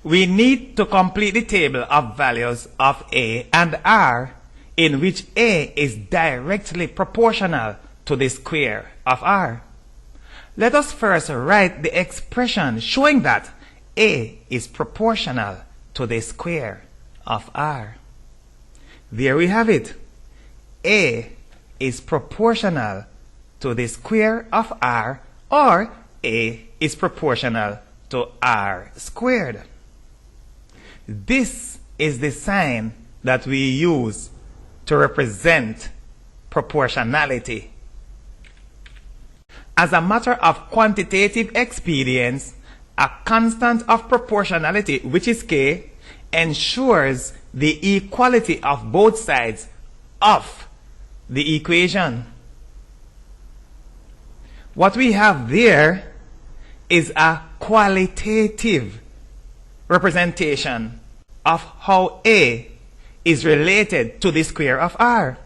we need to complete the table of values of A and R in which A is directly proportional to the square of R. Let us first write the expression showing that A is proportional to the square of R. There we have it. A is proportional to the square of R, or A is proportional to R squared. This is the sign that we use to represent proportionality. As a matter of quantitative expedience, a constant of proportionality, which is K, ensures the equality of both sides of the equation. What we have there is a qualitative representation of how A is related to the square of R.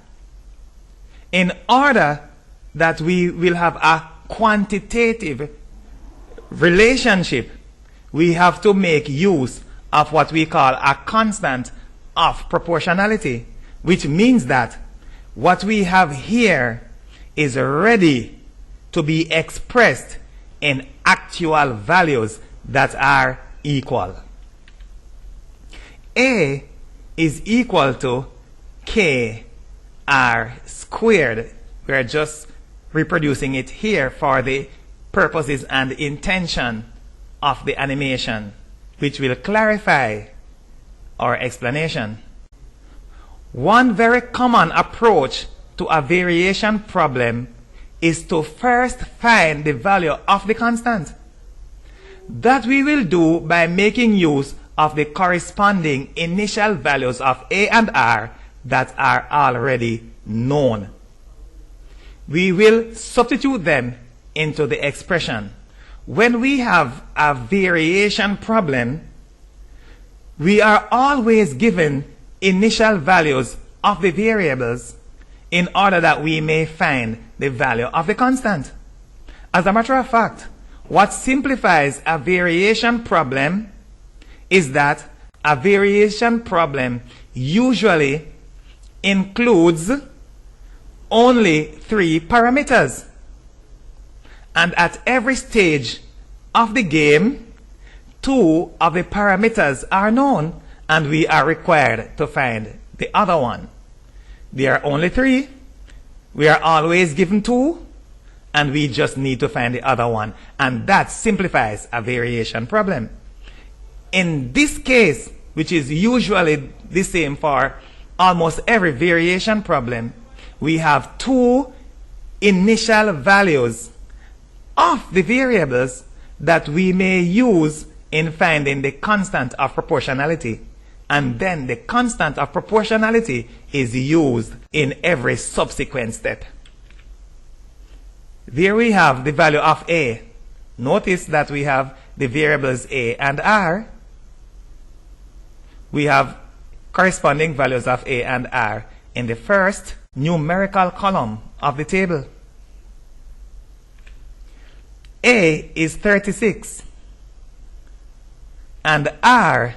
In order that we will have a quantitative relationship, we have to make use of what we call a constant of proportionality, which means that what we have here is ready to be expressed in actual values that are equal. A is equal to K R squared. We are just reproducing it here for the purposes and intention of the animation, which will clarify our explanation. One very common approach to a variation problem is to first find the value of the constant. That we will do by making use of the corresponding initial values of A and R that are already known. We will substitute them into the expression. When we have a variation problem, we are always given initial values of the variables in order that we may find the value of the constant. As a matter of fact, what simplifies a variation problem is that a variation problem usually includes only 3 parameters. And at every stage of the game, 2 of the parameters are known, and we are required to find the other one. There are only 3. We are always given 2, and we just need to find the other one. And that simplifies a variation problem. In this case, which is usually the same for almost every variation problem, we have 2 initial values of the variables that we may use in finding the constant of proportionality. And then the constant of proportionality is used in every subsequent step. There we have the value of A. Notice that we have the variables A and R. We have corresponding values of A and R in the first numerical column of the table. A is 36 and R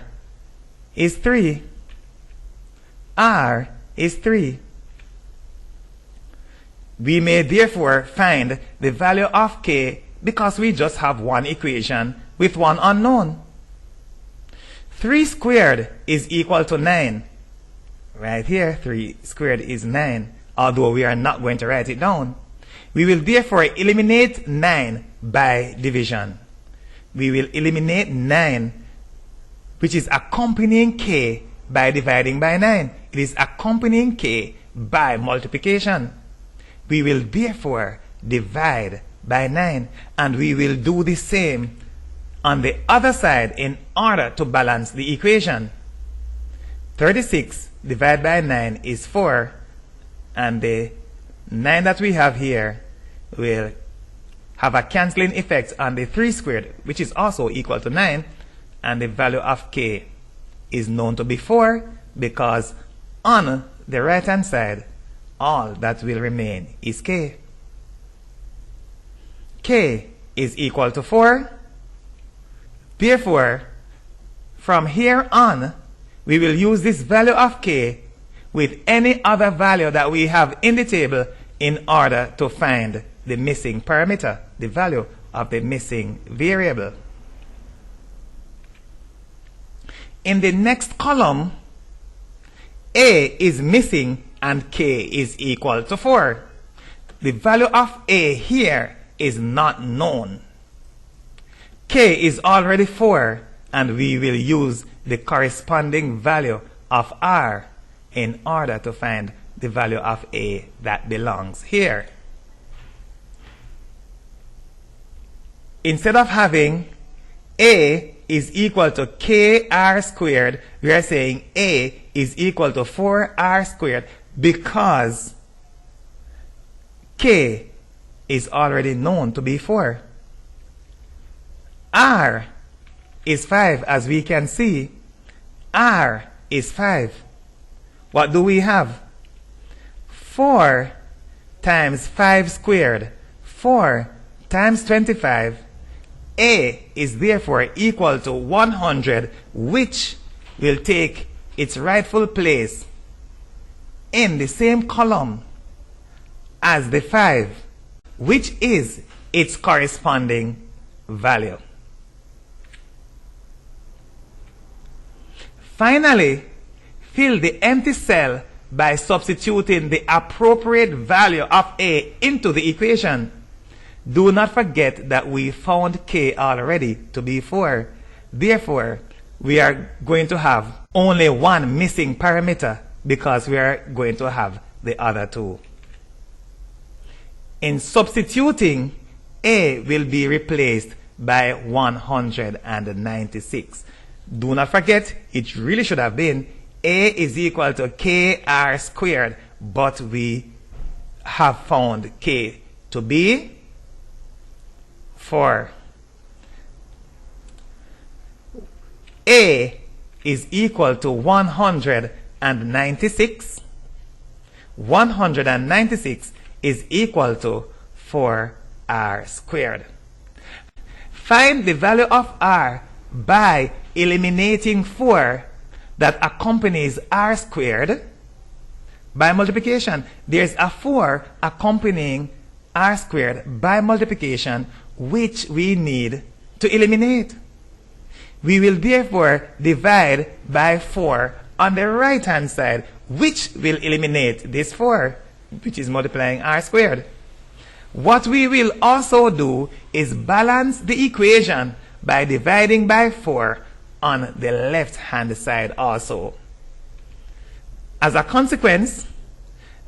is 3. R is 3. We may therefore find the value of K because we just have one equation with one unknown. 3 squared is equal to 9. Right here, 3 squared is 9, although we are not going to write it down. We will therefore eliminate 9 by division. We will eliminate 9, which is accompanying K, by dividing by 9. It is accompanying K by multiplication. We will therefore divide by 9, and we will do the same on the other side in order to balance the equation. 36 divided by 9 is 4, and the 9 that we have here will have a cancelling effect on the 3 squared, which is also equal to 9, and the value of K is known to be 4 because on the right hand side all that will remain is K. K is equal to 4. Therefore, from here on, we will use this value of k with any other value that we have in the table in order to find the missing parameter, the value of the missing variable. In the next column, a is missing and k is equal to 4. The value of a here is not known. K is already 4, and we will use the corresponding value of r in order to find the value of a that belongs here. Instead of having a is equal to kr squared, we are saying a is equal to 4r squared because k is already known to be 4. R is 5, as we can see. R is 5. What do we have? 4 times 5 squared. 4 times 25. A is therefore equal to 100, which will take its rightful place in the same column as the 5, which is its corresponding value. Finally, fill the empty cell by substituting the appropriate value of A into the equation. Do not forget that we found K already to be 4. Therefore, we are going to have only one missing parameter because we are going to have the other two. In substituting, A will be replaced by 196. Do not forget, it really should have been A is equal to kr squared, but we have found K to be 4. A is equal to 196. 196 is equal to 4r squared. Find the value of r by eliminating 4 that accompanies r squared by multiplication. There's a 4 accompanying r squared by multiplication, which we need to eliminate. We will therefore divide by 4 on the right hand side, which will eliminate this 4, which is multiplying r squared. What we will also do is balance the equation by dividing by 4 on the left hand side also. As a consequence,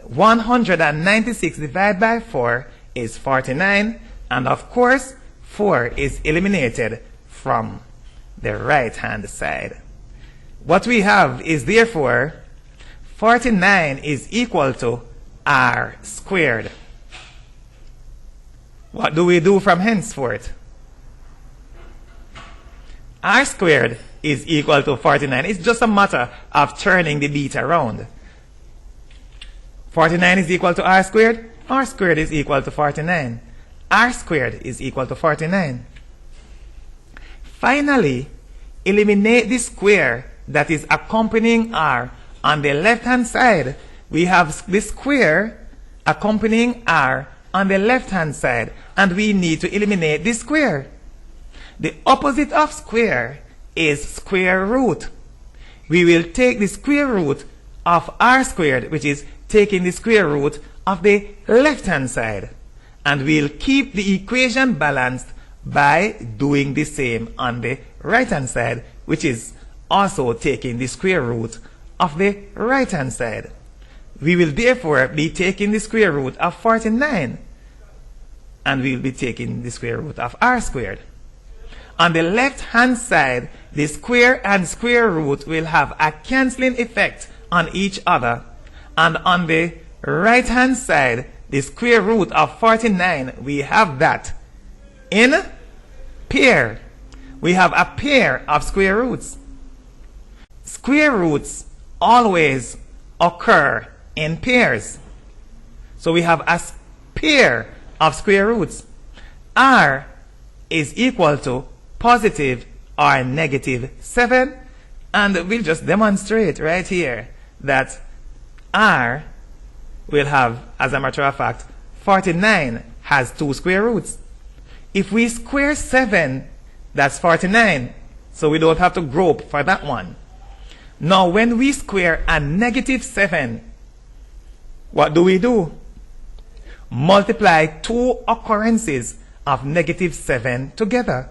196 divided by 4 is 49, and of course 4 is eliminated from the right hand side. What we have is therefore 49 is equal to r squared. What do we do from henceforth? R squared is equal to 49. It's just a matter of turning the beat around. 49 is equal to r squared. R squared is equal to 49. R squared is equal to 49. Finally, eliminate the square that is accompanying r. On the left hand side, we have the square accompanying r on the left hand side, and we need to eliminate the square. The opposite of square is square root. We will take the square root of r squared, which is taking the square root of the left hand side, and we'll keep the equation balanced by doing the same on the right hand side, which is also taking the square root of the right hand side. We will therefore be taking the square root of 49, and we'll be taking the square root of r squared. On the left hand side, the square and square root will have a cancelling effect on each other, and on the right hand side, the square root of 49, we have that in pair. We have a pair of square roots. Square roots always occur in pairs. So we have a pair of square roots. R is equal to positive or negative 7, And we'll just demonstrate right here that R will have, as a matter of fact, 49 has 2 square roots. If we square 7, that's 49. So we don't have to grope for that one. Now when we square a negative 7, what do? Multiply 2 occurrences of negative 7 together.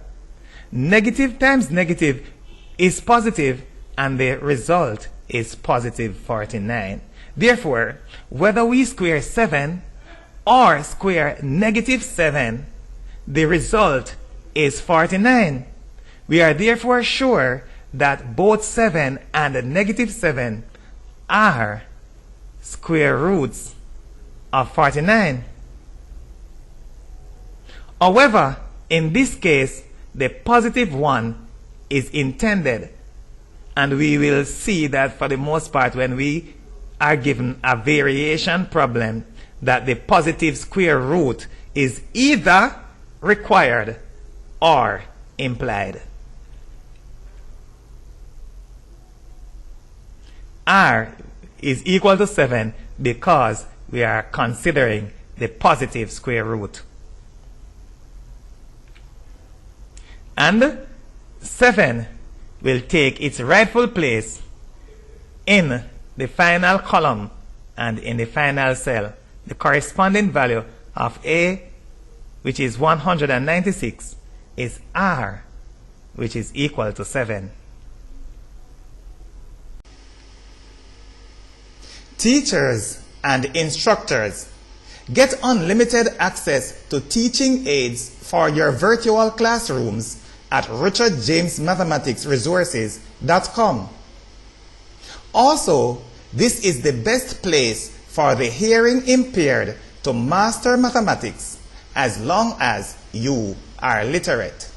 Negative times negative is positive, and the result is positive 49. Therefore, whether we square 7 or square negative 7, the result is 49. We are therefore sure that both 7 and negative 7 are square roots of 49. However, in this case, the positive one is intended, and we will see that for the most part when we are given a variation problem, that the positive square root is either required or implied. R is equal to 7 because we are considering the positive square root. And 7 will take its rightful place in the final column and in the final cell. The corresponding value of A, which is 196, is R, which is equal to 7. Teachers and instructors, get unlimited access to teaching aids for your virtual classrooms at richardjamesmathematicsresources.com. Also, this is the best place for the hearing impaired to master mathematics as long as you are literate.